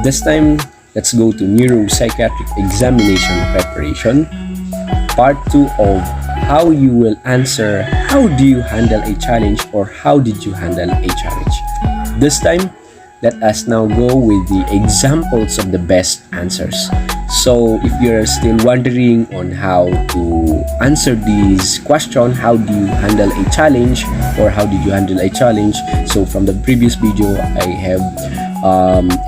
This time, let's go to neuropsychiatric examination preparation. Part 2 of how you will answer how do you handle a challenge or how did you handle a challenge. This time, let us now go with the examples of the best answers. So if you're still wondering on how to answer this question, how do you handle a challenge or how did you handle a challenge? So from the previous video, I have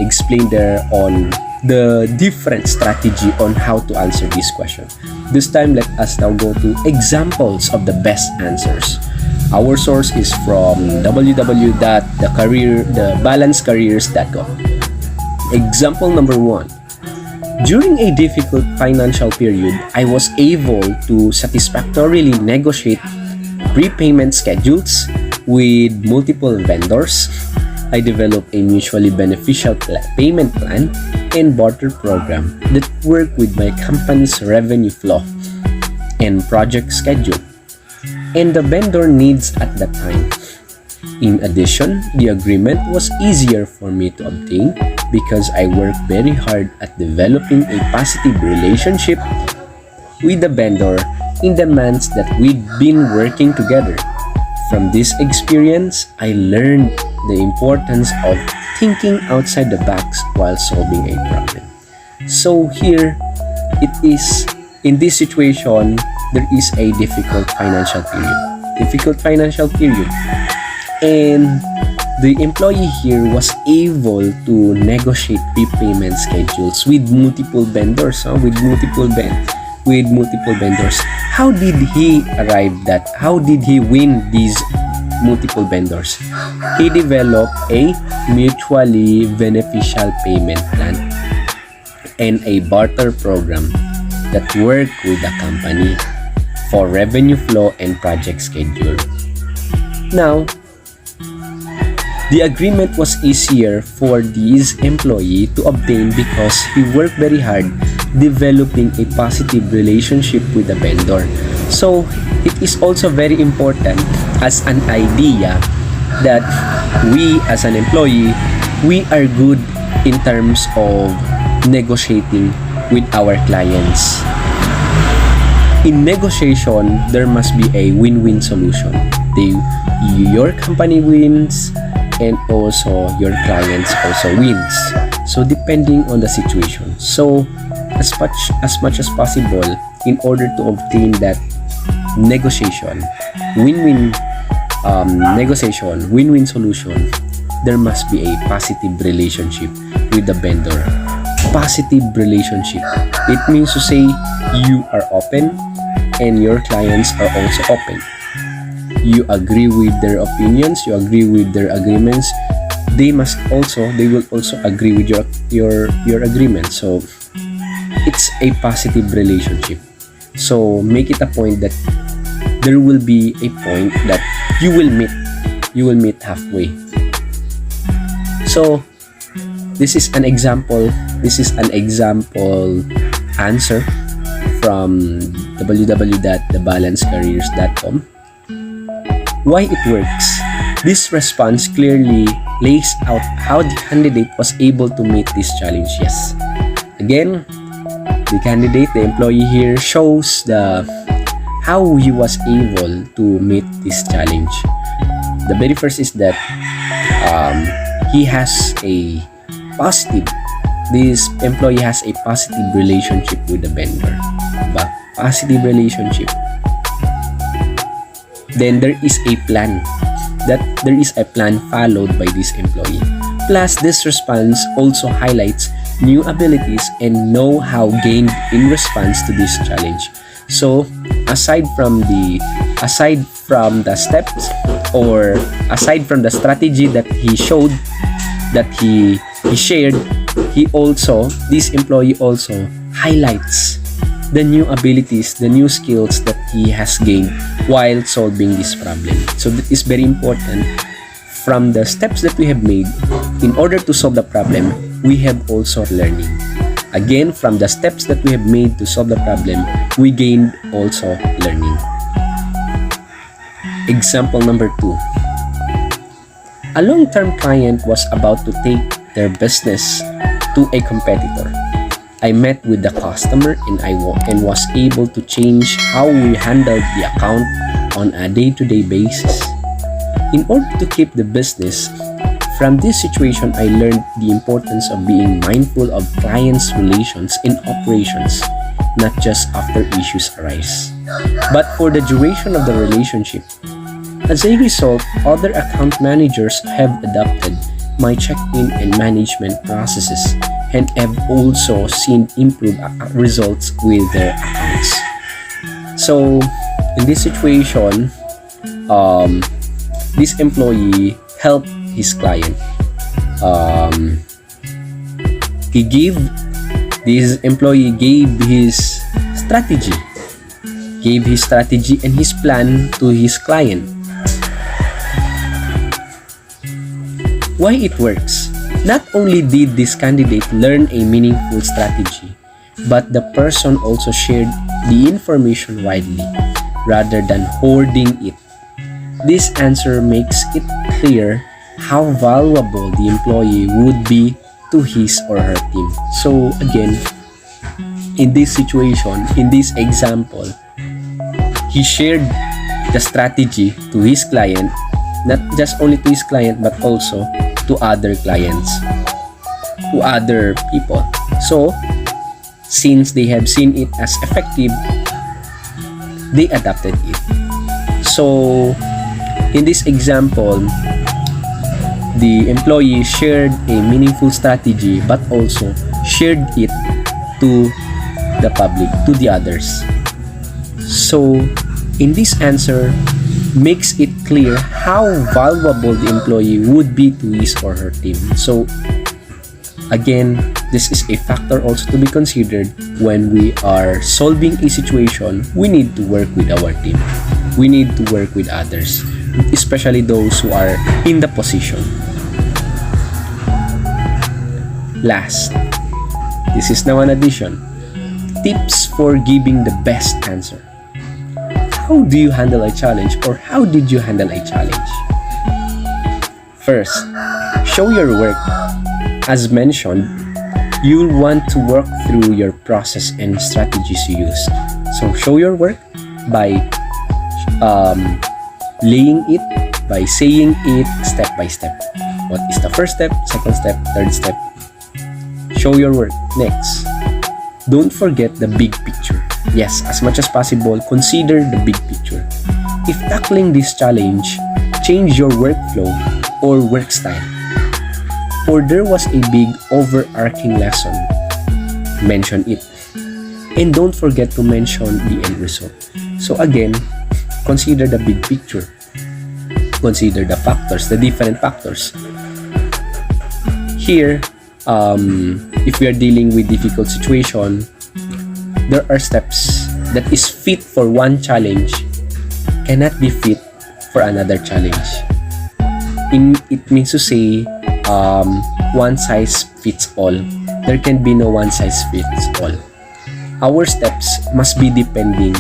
explained there on the different strategy on how to answer this question. This time, let us now go to examples of the best answers. Our source is from www.thebalancecareers.com. Example number 1. During a difficult financial period, I was able to satisfactorily negotiate prepayment schedules with multiple vendors. I developed a mutually beneficial payment plan and barter program that worked with my company's revenue flow and project schedule and the vendor needs at that time. In addition, the agreement was easier for me to obtain because I worked very hard at developing a positive relationship with the vendor in the months that we'd been working together. From this experience, I learned the importance of thinking outside the box while solving a problem. So here, it is in this situation, there is a difficult financial period. And the employee here was able to negotiate prepayment schedules with multiple vendors, with multiple vendors. How did he arrive that? How did he win these multiple vendors? He developed a mutually beneficial payment plan and a barter program that worked with the company for revenue flow and project schedule. Now, the agreement was easier for this employee to obtain because he worked very hard developing a positive relationship with the vendor. So, it is also very important as an idea that we as an employee, we are good in terms of negotiating with our clients. In negotiation, there must be a win-win solution. Your company wins and also your clients also wins. So depending on the situation. So as much as possible, in order to obtain that negotiation, win-win solution, there must be a positive relationship with the vendor. Positive relationship. It means to say you are open and your clients are also open. You agree with their opinions, you agree with their agreements. They will also agree with your agreement. So it's a positive relationship. So make it a point that there will be a point that you will meet halfway. So this is an example answer from www.thebalancecareers.com. Why it works. This response clearly lays out how the candidate was able to meet this challenge. Yes. Again, the employee here shows how he was able to meet this challenge. The very first is that this employee has a positive relationship with the vendor. But positive relationship. Then there is a plan. There is a plan followed by this employee. Plus, this response also highlights new abilities and know-how gained in response to this challenge. So, aside from the steps or aside from the strategy that he showed, that he shared, this employee also highlights the new abilities, the new skills that he has gained while solving this problem. So that is very important. From the steps that we have made in order to solve the problem, we have also learning. Again, from the steps that we have made to solve the problem, we gained also learning. Example number 2. A long-term client was about to take their business to a competitor. I met with the customer and was able to change how we handled the account on a day-to-day basis. In order to keep the business, from this situation I learned the importance of being mindful of clients' relations in operations, not just after issues arise, but for the duration of the relationship. As a result, other account managers have adopted my check-in and management processes and have also seen improved results with their accounts. So, in this situation, this employee helped his client. This employee gave his strategy and his plan to his client. Why it works? Not only did this candidate learn a meaningful strategy, but the person also shared the information widely rather than hoarding it. This answer makes it clear how valuable the employee would be to his or her team. So again, in this situation, in this example, he shared the strategy to his client, not just only to his client but also to other clients, to other people. So, since they have seen it as effective, they adapted it. So, in this example, the employee shared a meaningful strategy but also shared it to the public, to the others. So, in this answer, makes it clear how valuable the employee would be to his or her team. So, again, this is a factor also to be considered when we are solving a situation. We need to work with our team. We need to work with others, especially those who are in the position. Last, this is now an addition. Tips for giving the best answer. How do you handle a challenge, or how did you handle a challenge? First, show your work. As mentioned, you'll want to work through your process and strategies you use. So show your work by laying it, by saying it step by step. What is the first step, second step, third step? Show your work. Next, don't forget the big picture. Yes, as much as possible, consider the big picture. If tackling this challenge, change your workflow or work style, or there was a big overarching lesson, mention it. And don't forget to mention the end result. So again, consider the big picture. Consider the factors, the different factors. Here, if we are dealing with difficult situation, there are steps that is fit for one challenge cannot be fit for another challenge. It means to say, one size fits all. There can be no one size fits all. Our steps must be depending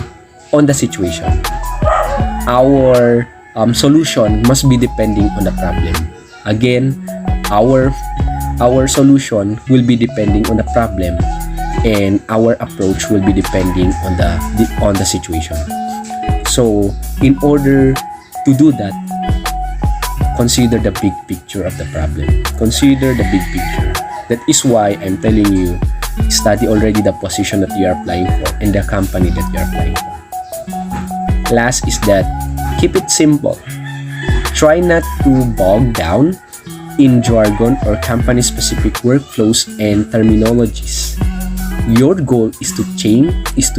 on the situation. Our solution must be depending on the problem. Again, our solution will be depending on the problem, and our approach will be depending on the situation. So, in order to do that, consider the big picture of the problem. Consider the big picture. That is why I'm telling you, study already the position that you are applying for and the company that you are applying for. Last is that, keep it simple. Try not to bog down in jargon or company-specific workflows and terminologies. Your goal is to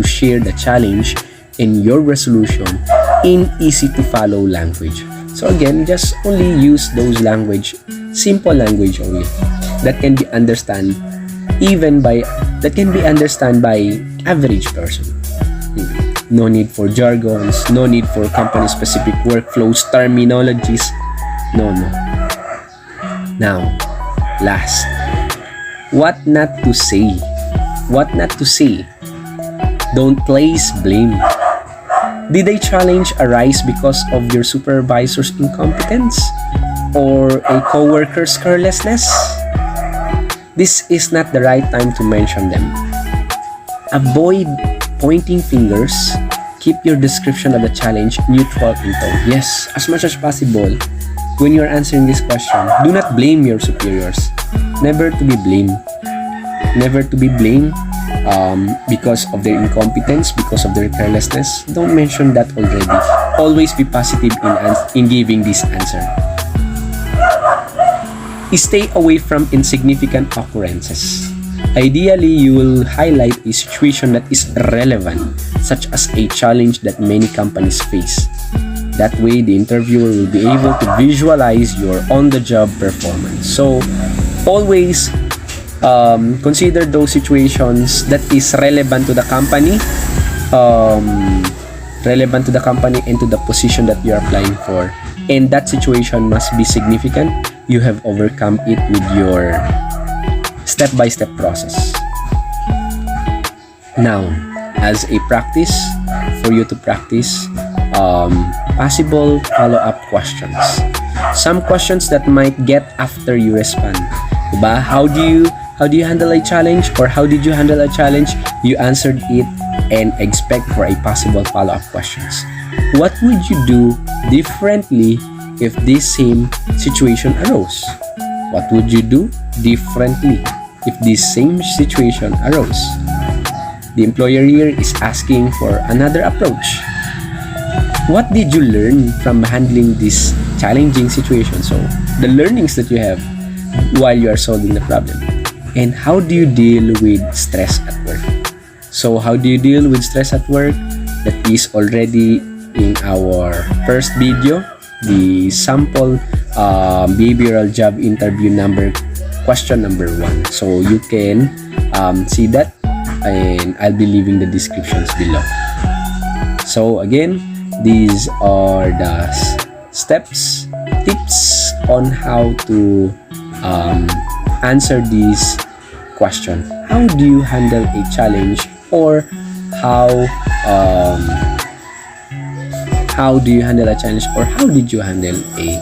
share the challenge and your resolution in easy-to-follow language. So again, just only use those language, simple language only, that can be understood by average person. No need for jargons, no need for company-specific workflows, terminologies. No. Now, last, what not to say. What not to say. Don't place blame. Did a challenge arise because of your supervisor's incompetence or a coworker's carelessness? this is not the right time to mention them. Avoid pointing fingers. Keep your description of the challenge neutral in tone. Yes, as much as possible, when you're answering this question, do not blame your superiors. Never to be blamed. Never to be blamed because of their incompetence, because of their carelessness. Don't mention that already. Always be positive in giving this answer. Stay away from insignificant occurrences. Ideally, you will highlight a situation that is relevant, such as a challenge that many companies face. That way, the interviewer will be able to visualize your on-the-job performance. So, always consider those situations that is relevant to the company, and to the position that you are applying for. And that situation must be significant. You have overcome it with your step-by-step process. Now, as a practice, for you to practice possible follow-up questions. Some questions that might get after you respond. Diba? How do you handle a challenge, or how did you handle a challenge? You answered it and expect for a possible follow-up questions. What would you do differently if this same situation arose? What would you do differently if this same situation arose? The employer here is asking for another approach. What did you learn from handling this challenging situation? So, the learnings that you have while you are solving the problem. And how do you deal with stress at work? So, how do you deal with stress at work? That is already in our first video, the sample behavioral job interview question number 1. So you can see that, and I'll be leaving the descriptions below. So again, these are the tips on how to answer this question. How do you handle a challenge, or how do you handle a challenge, or how did you handle a